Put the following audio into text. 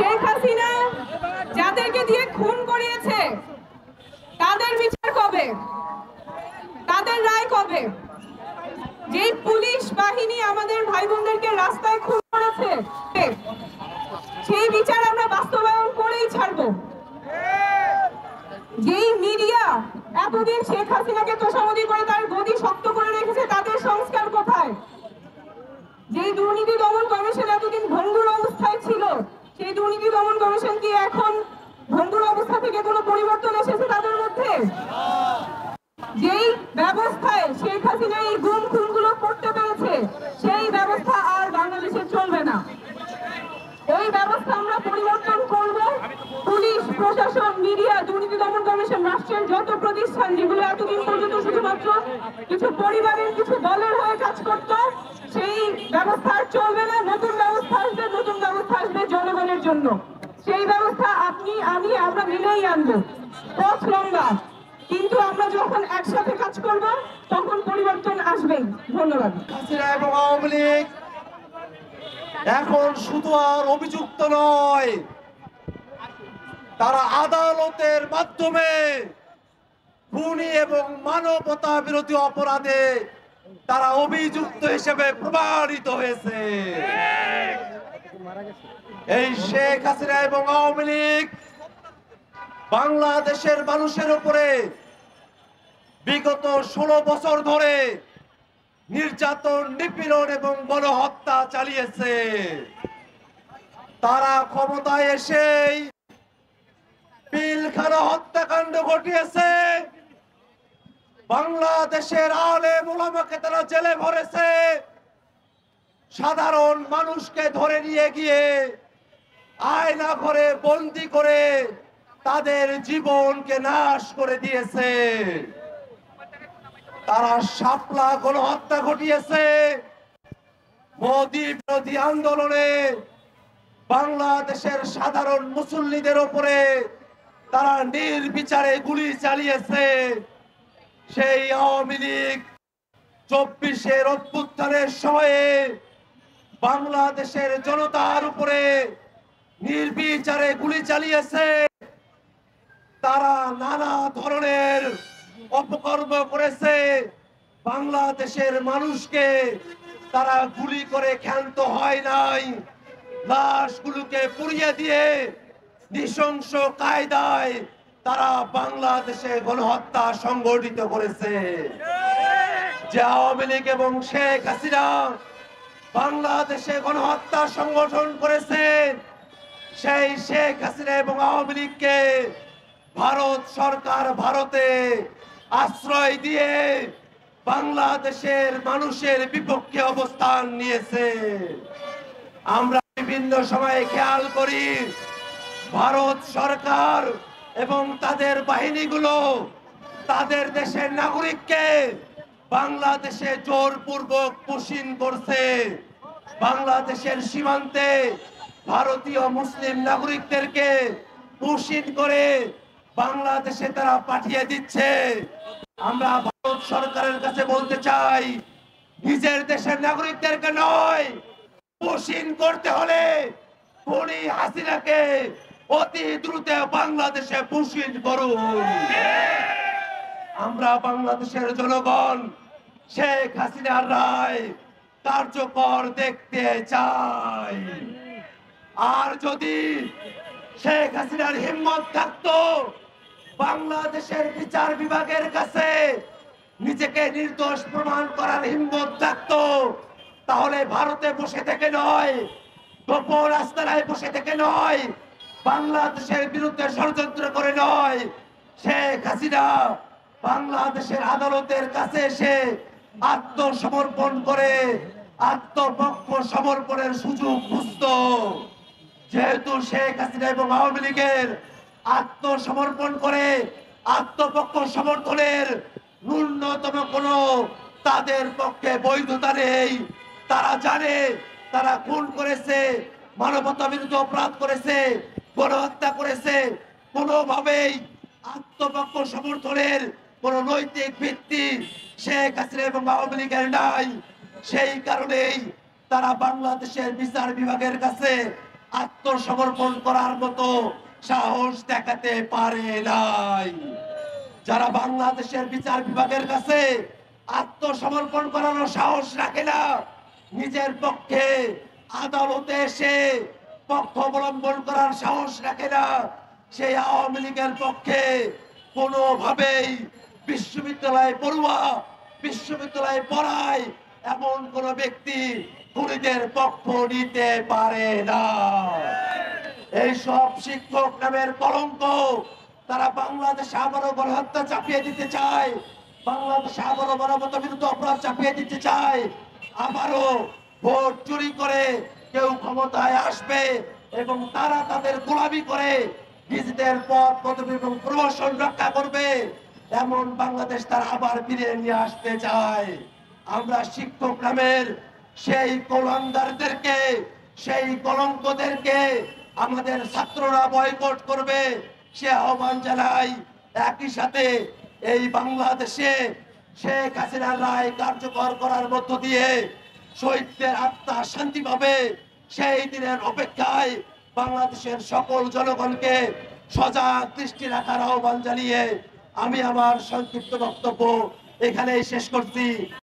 শেখ হাসিনা যাদেরকে দিয়ে খুন করিয়েছে তাদের বিচার কবে, তাদের রায় কবে? যেই পুলিশ বাহিনী আমাদের ভাই বোনদেরকে রাস্তায় খুন করেছে সেই বিচার আমরা বাস্তবায়ন করেই ছাড়বো। যেই মিডিয়া এতদিন শেখ হাসিনাকে তোষামোদী করে তার গদি শক্ত করে রেখেছে তাদের সংস্কার কোথায়? যেই দুর্নীতি দমন কমিশন এতদিন ভঙ্গুর অবস্থায় ছিল সেই দুর্নীতি দমন কমিশন কি এখন ভঙ্গুর অবস্থা থেকে কোনো পরিবর্তন এসেছে তাদের মধ্যে? যেই ব্যবস্থায় শেখ হাসিনা এই গুম খুনগুলো করতে পেরেছে সেই ব্যবস্থা আর বাংলাদেশে চলবে না। এই ব্যবস্থা আমরা পরিবর্তন করব। পুলিশ প্রশাসন মিডিয়া দুর্নীতি দমন কমিশন রাষ্ট্রের যত প্রতিষ্ঠান যেগুলো এতদিন পর্যন্ত শুধুমাত্র কিছু পরিবারের কিছু দলের হয়ে কাজ করত সেই ব্যবস্থা আর চলবে না। নতুন ব্যবস্থা আসবে, নতুন ব্যবস্থা আসবে জনগণের জন্য। সেই ব্যবস্থা আপনি আমি আমরা মিলেই আনবো। পথ লম্বা, কিন্তু আমরা যখন একসাথে কাজ করব তখন পরিবর্তন আসবেই। ধন্যবাদ। হাসিনা এবং আওয়ামী লীগ এখন শুধু আর অভিযুক্ত নয়, তারা আদালতের মাধ্যমে খুনি এবং মানবতা বিরোধী অপরাধে তারা অভিযুক্ত হিসেবে প্রমাণিত হয়েছে। এই শেখ হাসিনা এবং আওয়ামী লীগ বাংলাদেশের মানুষের উপরে বিগত 16 বছর ধরে নির্যাতন, নিপীড়ন এবং গণহত্যা চালিয়েছে। তারা ক্ষমতায় এসেই পিলখানা হত্যাকাণ্ড ঘটিয়েছে, বাংলাদেশের আলেম ওলামাকে তারা জেলে ভরেছে, সাধারণ মানুষকে ধরে নিয়ে গিয়ে আয়না ঘরে বন্দি করে তাদের জীবনকে নাশ করে দিয়েছে। তারা শাপলা গণহত্যা ঘটিয়েছে। মোদী বিরোধী আন্দোলনে বাংলাদেশের সাধারণ মুসল্লিদের উপরে তারা নির্বিচারে গুলি চালিয়েছে। সেই আওয়ামী লীগ 24-এর অভ্যুত্থানের সময়ে বাংলাদেশের জনতার উপরে নির্বিচারে গুলি চালিয়েছে। তারা নানা ধরনের অপকর্ম করেছে। বাংলাদেশের মানুষকে তারা গুলি করে ক্ষান্ত হয় নাই, লাশগুলোকে পুড়িয়ে দিয়ে নৃশংস কায়দায় তারা বাংলাদেশে গণহত্যা সংগঠিত করেছে। যে আওয়ামী লীগ এবং শেখ হাসিনা বাংলাদেশে গণহত্যা সংগঠন করেছে, সেই শেখ হাসিনা এবং আওয়ামী লীগকে ভারত সরকার ভারতে আশ্রয় দিয়ে বাংলাদেশের মানুষের বিপক্ষে অবস্থান নিয়েছে। আমরা বিভিন্ন সময়ে খেয়াল করি ভারত সরকার এবং তাদের বাহিনীগুলো তাদের দেশের নাগরিককে বাংলাদেশে জোরপূর্বক পুশিং করছে। বাংলাদেশের সীমান্তে ভারতীয় মুসলিম নাগরিকদেরকে পুশিং করে বাংলাদেশে তারা পাঠিয়ে দিচ্ছে। আমরা ভারত সরকারের কাছে বলতে চাই, নিজের দেশের নাগরিকদেরকে নয়, পুশিং করতে হলে খুনি হাসিনাকে অতি দ্রুত বাংলাদেশে পুশিং করুন। আমরা বাংলাদেশের জনগণ শেখ হাসিনার রায় কার্যকর দেখতে চাই। আর যদি শেখ হাসিনার হিম্মত থাকতো বাংলাদেশের বিচার বিভাগের কাছে নিজেকে নির্দোষ প্রমাণ করার হিম্মত থাকতো, তাহলে ভারতে বসে থেকে নয়, গোপন আস্তানায় বসে থেকে নয়, বাংলাদেশের বিরুদ্ধে ষড়যন্ত্র করে নয়, শেখ হাসিনা বাংলাদেশের আদালতের কাছে এসে আত্মসমর্পণ করে আত্মপক্ষ সমর্পণের সুযোগ খুঁজত। যেহেতু শেখ হাসিনা এবং আওয়ামী লীগের আত্মসমর্পণ করে আত্মপক্ষ সমর্থনের ন্যূনতম কোনো তাদের পক্ষে বৈধতা নেই। তারা জানে তারা খুন করেছে, মানবতা বিরোধী অপরাধ করেছে, গণহত্যা করেছে, কোনোভাবেই আত্মপক্ষ সমর্থনের কোন নৈতিক ভিত্তি শেখ হাসিনা এবং আওয়ামী লীগের নাই। সেই কারণেই তারা বাংলাদেশের বিচার বিভাগের কাছে আত্মসমর্পণ করার মতো সাহস দেখাতে পারে নাই। যারা বাংলাদেশের বিচার বিভাগের কাছে আত্মসমর্পণ করার সাহস রাখে না, নিজের পক্ষে আদালতে এসে পক্ষ অবলম্বন করার সাহস রাখে না, সেই আওয়ামী লীগের পক্ষে কোনোভাবেই বিশ্ববিদ্যালয় পড়ুয়া, বিশ্ববিদ্যালয়ে পড়ায় এমন কোন ব্যক্তি খুনিদের পক্ষ নিতে পারে না। এইসব শিক্ষক নামের কলঙ্ক তারা বাংলাদেশে আবারও গণহত্যা চাপিয়ে দিতে চায়, বাংলাদেশে আবারও মানবতা বিরুদ্ধে অপরাধ চাপিয়ে দিতে চায়, আবারও ভোট চুরি করে কেউ ক্ষমতায় আসবে এবং তারা তাদের গোলামি করে নিজেদের পদ পদবি এবং প্রমোশন রক্ষা করবে, এমন বাংলাদেশ তারা আবার ফিরিয়ে নিয়ে আসতে চায়। আমরা শিক্ষক নামের সেই কলঙ্কারদেরকে, সেই কলঙ্কদেরকে আমাদের ছাত্ররা বয়কট করবে সে আহ্বান জানাই। একই সাথে এই বাংলাদেশে শেখ হাসিনার রায় কার্যকর করার মধ্য দিয়ে শহীদদের আত্মা শান্তি পাবে, সেই দিনের অপেক্ষায় বাংলাদেশের সকল জনগণকে সজাগ দৃষ্টি রাখার আহ্বান জানিয়ে আমি আমার সংক্ষিপ্ত বক্তব্য এখানেই শেষ করছি।